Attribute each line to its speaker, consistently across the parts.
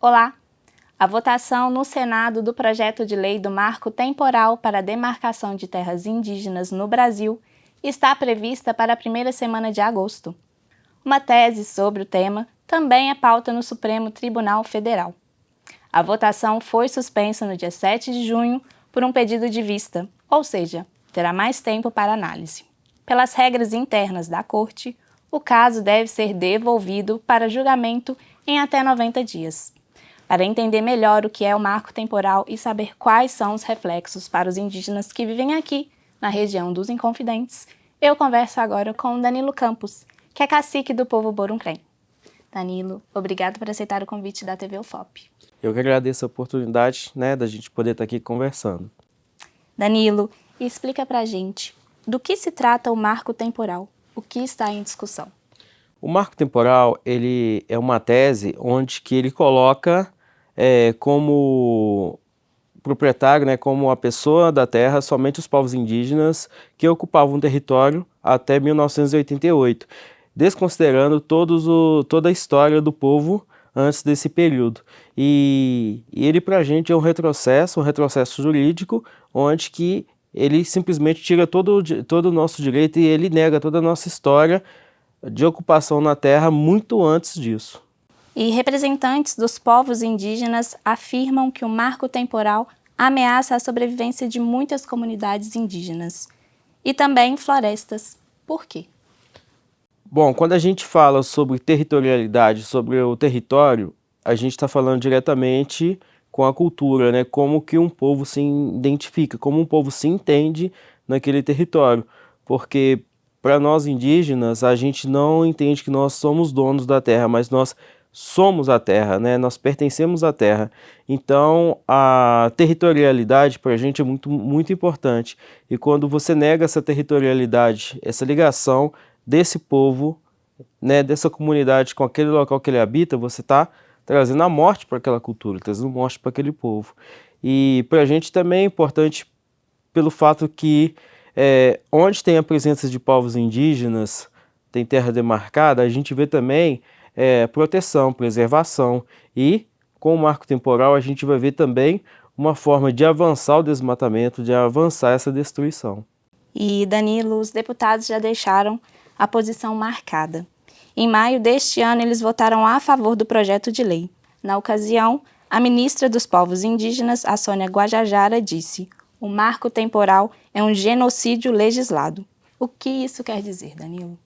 Speaker 1: Olá! A votação no Senado do projeto de lei do Marco Temporal para a Demarcação de Terras Indígenas no Brasil está prevista para a primeira semana de agosto. Uma tese sobre o tema também é pauta no Supremo Tribunal Federal. A votação foi suspensa no dia 7 de junho por um pedido de vista, ou seja, terá mais tempo para análise. Pelas regras internas da Corte, o caso deve ser devolvido para julgamento em até 90 dias. Para entender melhor o que é o marco temporal e saber quais são os reflexos para os indígenas que vivem aqui, na região dos Inconfidentes, eu converso agora com Danilo Campos, que é cacique do povo Boruncrém. Danilo, obrigado por aceitar o convite da TV UFOP.
Speaker 2: Eu que agradeço a oportunidade, da gente poder estar aqui conversando.
Speaker 1: Danilo, explica pra gente do que se trata o marco temporal, o que está em discussão.
Speaker 2: O marco temporal, ele é uma tese onde que ele coloca como proprietário, como a pessoa da terra, somente os povos indígenas que ocupavam o território até 1988, desconsiderando toda a história do povo antes desse período. E ele para a gente é um retrocesso jurídico, onde que ele simplesmente tira todo o nosso direito e ele nega toda a nossa história de ocupação na terra muito antes disso.
Speaker 1: E representantes dos povos indígenas afirmam que o marco temporal ameaça a sobrevivência de muitas comunidades indígenas e também florestas. Por quê?
Speaker 2: Bom, quando a gente fala sobre territorialidade, sobre o território, a gente está falando diretamente com a cultura, como que um povo se identifica, como um povo se entende naquele território, porque para nós indígenas, a gente não entende que nós somos donos da terra, mas nós somos a terra, nós pertencemos à terra. Então, a territorialidade para a gente é muito, muito importante. E quando você nega essa territorialidade, essa ligação desse povo, dessa comunidade com aquele local que ele habita, você está trazendo a morte para aquela cultura, trazendo morte para aquele povo. E para a gente também é importante pelo fato que onde tem a presença de povos indígenas, tem terra demarcada, a gente vê também proteção, preservação, e com o marco temporal a gente vai ver também uma forma de avançar o desmatamento, de avançar essa destruição.
Speaker 1: E, Danilo, os deputados já deixaram a posição marcada. Em maio deste ano, eles votaram a favor do projeto de lei. Na ocasião, a ministra dos Povos Indígenas, a Sônia Guajajara, disse: "O marco temporal é um genocídio legislado." O que isso quer dizer, Danilo?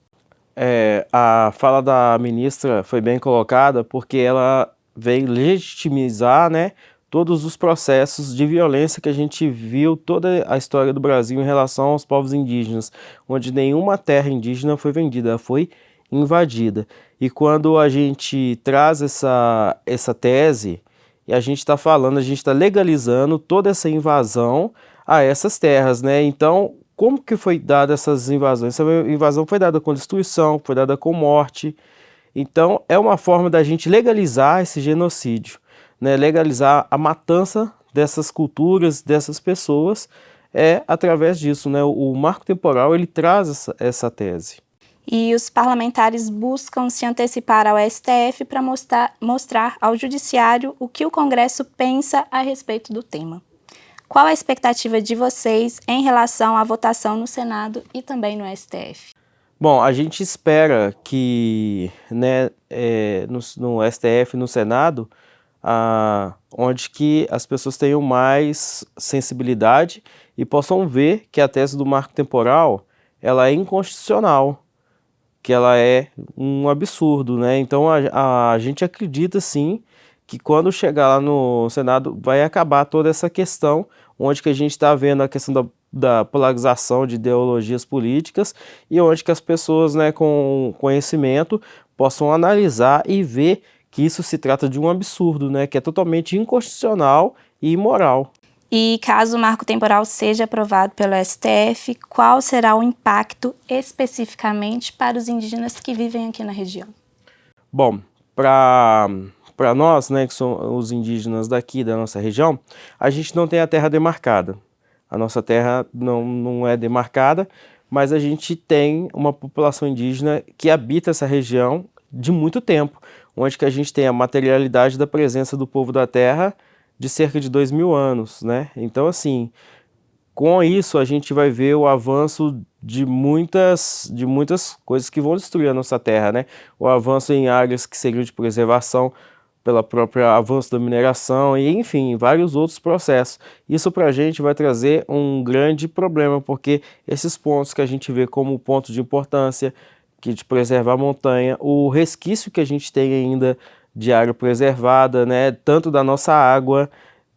Speaker 2: A fala da ministra foi bem colocada porque ela veio legitimizar, todos os processos de violência que a gente viu toda a história do Brasil em relação aos povos indígenas, onde nenhuma terra indígena foi vendida, ela foi invadida. E quando a gente traz essa tese, e a gente está falando, a gente está legalizando toda essa invasão a essas terras, Então, como que foi dada essas invasões? Essa invasão foi dada com destruição, foi dada com morte. Então, é uma forma da gente legalizar esse genocídio, legalizar a matança dessas culturas, dessas pessoas, através disso, O marco temporal, ele traz essa tese.
Speaker 1: E os parlamentares buscam se antecipar ao STF para mostrar ao Judiciário o que o Congresso pensa a respeito do tema. Qual a expectativa de vocês em relação à votação no Senado e também no STF?
Speaker 2: Bom, a gente espera que no STF, no Senado, onde que as pessoas tenham mais sensibilidade e possam ver que a tese do marco temporal ela é inconstitucional, que ela é um absurdo, Então a gente acredita sim que quando chegar lá no Senado vai acabar toda essa questão, onde que a gente está vendo a questão da polarização de ideologias políticas e onde que as pessoas com conhecimento possam analisar e ver que isso se trata de um absurdo, que é totalmente inconstitucional e imoral.
Speaker 1: E caso o marco temporal seja aprovado pelo STF, qual será o impacto especificamente para os indígenas que vivem aqui na região?
Speaker 2: Bom, para nós, que somos os indígenas daqui da nossa região, a gente não tem a terra demarcada. A nossa terra não é demarcada, mas a gente tem uma população indígena que habita essa região de muito tempo, onde que a gente tem a materialidade da presença do povo da Terra de cerca de 2.000 anos, né? Então, assim, com isso a gente vai ver o avanço de muitas coisas que vão destruir a nossa Terra, né? O avanço em áreas que seriam de preservação pela própria avanço da mineração e, enfim, vários outros processos. Isso para a gente vai trazer um grande problema, porque esses pontos que a gente vê como pontos de importância, que de preservar a montanha, o resquício que a gente tem ainda de área preservada, né, tanto da nossa água,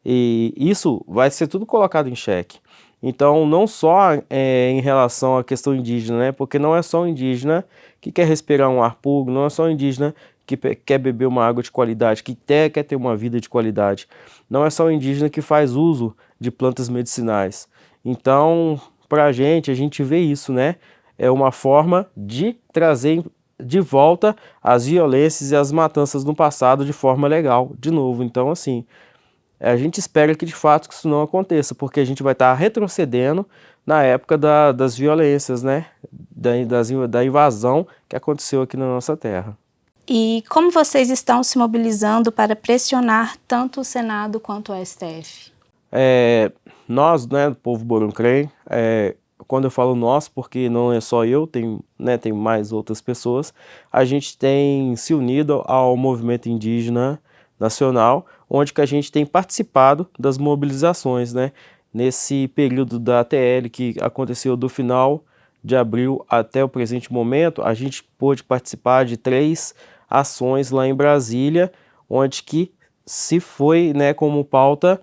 Speaker 2: e isso vai ser tudo colocado em xeque. Então, não só em relação à questão indígena, né, porque não é só o indígena que quer respirar um ar puro, não é só o indígena que quer beber uma água de qualidade, que quer ter uma vida de qualidade. Não é só o indígena que faz uso de plantas medicinais. Então, para a gente vê isso, né? É uma forma de trazer de volta as violências e as matanças no passado de forma legal, de novo. Então, assim, a gente espera que de fato isso não aconteça, porque a gente vai estar retrocedendo na época das violências, né? Da invasão que aconteceu aqui na nossa terra.
Speaker 1: E como vocês estão se mobilizando para pressionar tanto o Senado quanto o STF?
Speaker 2: Nós, né, do povo Boruncrem, quando eu falo nós, porque não é só eu, tem mais outras pessoas, a gente tem se unido ao movimento indígena nacional, onde que a gente tem participado das mobilizações, né? Nesse período da ATL que aconteceu do final de abril até o presente momento, a gente pôde participar de 3 ações lá em Brasília, onde que se foi, né, como pauta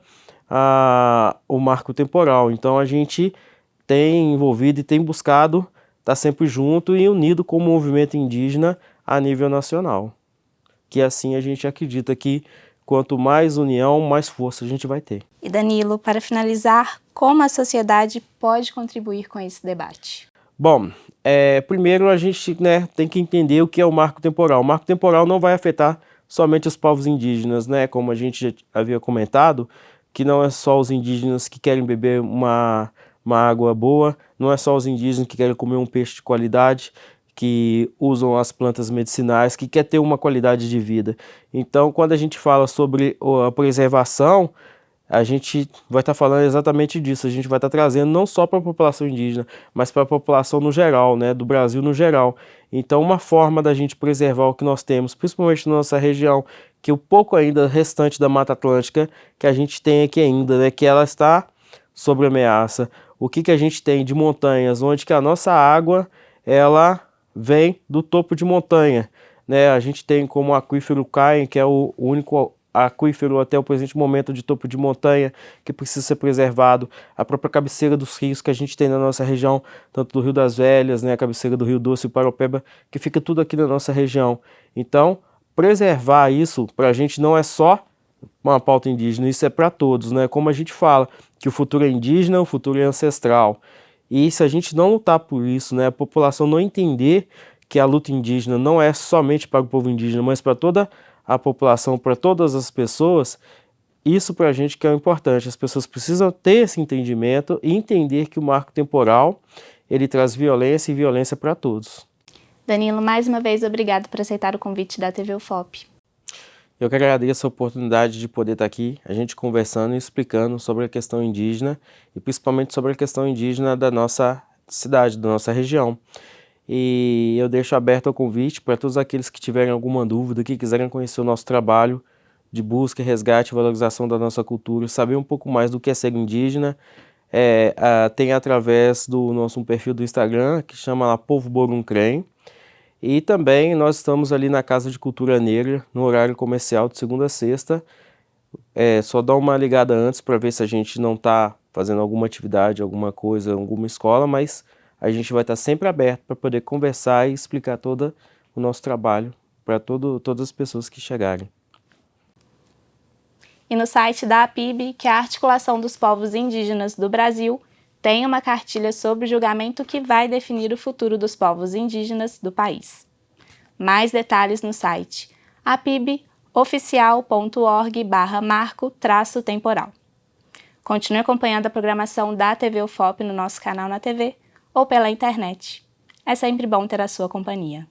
Speaker 2: o marco temporal. Então a gente tem envolvido e tem buscado estar sempre junto e unido com o movimento indígena a nível nacional. Que assim a gente acredita que quanto mais união, mais força a gente vai ter.
Speaker 1: E Danilo, para finalizar, como a sociedade pode contribuir com esse debate?
Speaker 2: Bom, primeiro a gente, né, tem que entender o que é o marco temporal. O marco temporal não vai afetar somente os povos indígenas, né, como a gente já havia comentado, que não é só os indígenas que querem beber uma água boa, não é só os indígenas que querem comer um peixe de qualidade, que usam as plantas medicinais, que quer ter uma qualidade de vida. Então, quando a gente fala sobre a preservação, a gente vai estar falando exatamente disso. A gente vai estar trazendo não só para a população indígena, mas para a população no geral, né, do Brasil no geral. Então, uma forma da gente preservar o que nós temos, principalmente na nossa região, que o pouco ainda restante da Mata Atlântica que a gente tem aqui ainda, né, que ela está sob ameaça. O que a gente tem de montanhas, onde que a nossa água ela vem do topo de montanha, né? A gente tem como o aquífero Caem, que é o único aquífero até o presente momento de topo de montanha que precisa ser preservado, a própria cabeceira dos rios que a gente tem na nossa região, tanto do Rio das Velhas, né, a cabeceira do Rio Doce e o Paropeba, que fica tudo aqui na nossa região. Então, preservar isso para a gente não é só uma pauta indígena, isso é para todos, né? Como a gente fala, que o futuro é indígena, o futuro é ancestral. E se a gente não lutar por isso, né, a população não entender que a luta indígena não é somente para o povo indígena, mas para toda a população, para todas as pessoas, isso para a gente que é o importante. As pessoas precisam ter esse entendimento e entender que o marco temporal, ele traz violência e violência para todos.
Speaker 1: Danilo, mais uma vez, obrigado por aceitar o convite da TV UFOP.
Speaker 2: Eu que agradeço a oportunidade de poder estar aqui, a gente conversando e explicando sobre a questão indígena e principalmente sobre a questão indígena da nossa cidade, da nossa região. E eu deixo aberto o convite para todos aqueles que tiverem alguma dúvida, que quiserem conhecer o nosso trabalho de busca, resgate e valorização da nossa cultura, saber um pouco mais do que é ser indígena, tem através do nosso perfil do Instagram, que chama lá Povo Boruncrem. E também nós estamos ali na Casa de Cultura Negra, no horário comercial de segunda a sexta. Só dá uma ligada antes para ver se a gente não está fazendo alguma atividade, alguma coisa, alguma escola, mas a gente vai estar sempre aberto para poder conversar e explicar todo o nosso trabalho para todas as pessoas que chegarem.
Speaker 1: E no site da APIB, que é a Articulação dos Povos Indígenas do Brasil, tem uma cartilha sobre o julgamento que vai definir o futuro dos povos indígenas do país. Mais detalhes no site apiboficial.org/marco-temporal. Continue acompanhando a programação da TV UFOP no nosso canal na TV ou pela internet. É sempre bom ter a sua companhia.